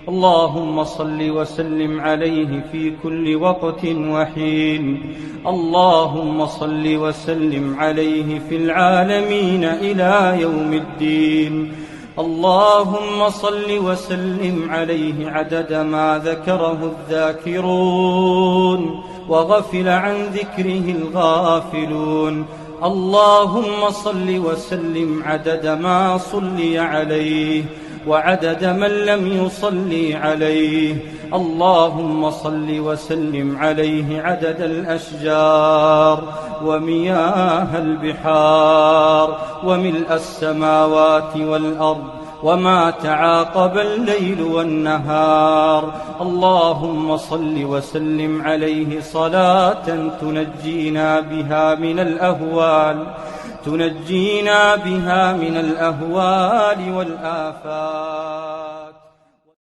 اللهم صل وسلم عليه في كل وقت وحين. اللهم صل وسلم عليه في العالمين إلى يوم الدين. اللهم صل وسلم عليه عدد ما ذكره الذاكرون وغفل عن ذكره الغافلون. اللهم صل وسلم عدد ما صلي عليه وعدد من لم يصلي عليه. اللهم صل وسلم عليه عدد الأشجار ومياه البحار وملء السماوات والأرض وما تعاقب الليل والنهار. اللهم صل وسلم عليه صلاة تنجينا بها من الأهوال والآفات.